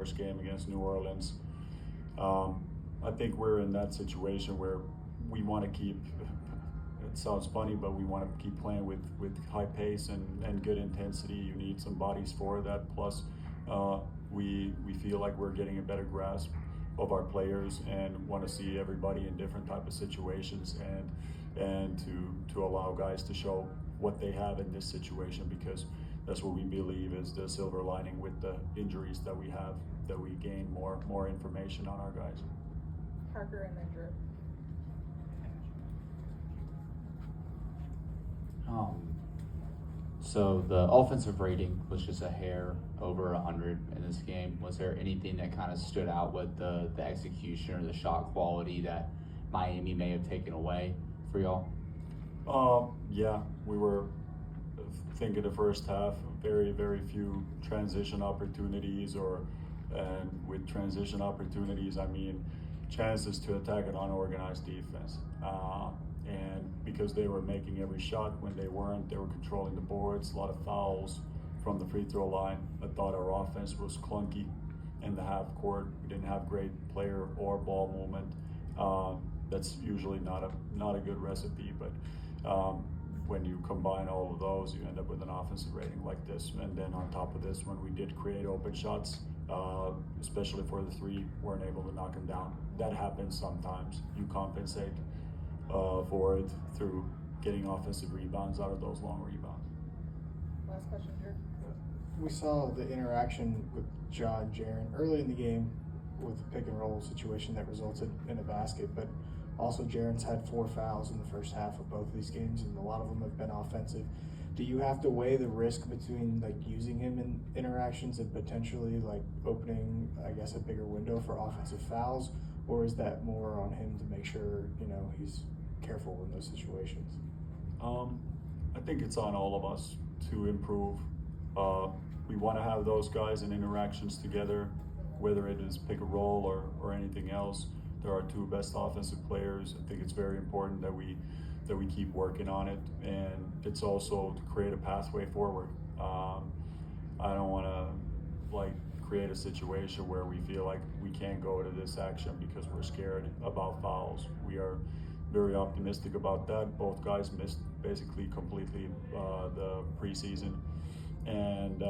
first game against New Orleans. I think we're in that situation where we want to keep, it sounds funny, but we want to keep playing with high pace and good intensity. You need some bodies for that. Plus, we feel like we're getting a better grasp of our players and want to see everybody in different type of situations and to allow guys to show what they have in this situation, because that's what we believe is the silver lining with the injuries that we have, that we gain more information on our guys. Parker and then Drew. So the offensive rating was just a hair over 100 in this game. Was there anything that kind of stood out with the execution or the shot quality that Miami may have taken away for y'all? Yeah, we were thinking the first half, very few transition opportunities, and with transition opportunities, I mean chances to attack an unorganized defense. And because they were making every shot, when they weren't, they were controlling the boards, a lot of fouls from the free throw line. I thought our offense was clunky in the half court. We didn't have great player or ball movement. That's usually not a good recipe, but when you combine all of those, you end up with an offensive rating like this. And then on top of this, when we did create open shots, especially for the three, weren't able to knock them down. That happens sometimes. You compensate for it through getting offensive rebounds out of those long rebounds. Last question, Drew. We saw the interaction with John Jaren early in the game with the pick and roll situation that resulted in a basket, but also Jaren's had 4 fouls in the first half of both of these games, and a lot of them have been offensive. Do you have to weigh the risk between like using him in interactions and potentially like opening, I guess, a bigger window for offensive fouls, or is that more on him to make sure, you know, he's careful in those situations? I think it's on all of us to improve. We want to have those guys in interactions together, whether it is pick a roll or anything else. They're our two best offensive players. I think it's very important that we keep working on it, and it's also to create a pathway forward. I don't want to create a situation where we feel like we can't go to this action because we're scared about fouls. We are very optimistic about that. Both guys missed basically completely the preseason, and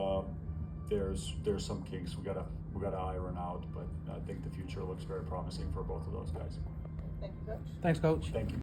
there's some kinks we gotta iron out. But I think the future looks very promising for both of those guys. Thank you, Coach. Thanks, Coach. Thank you.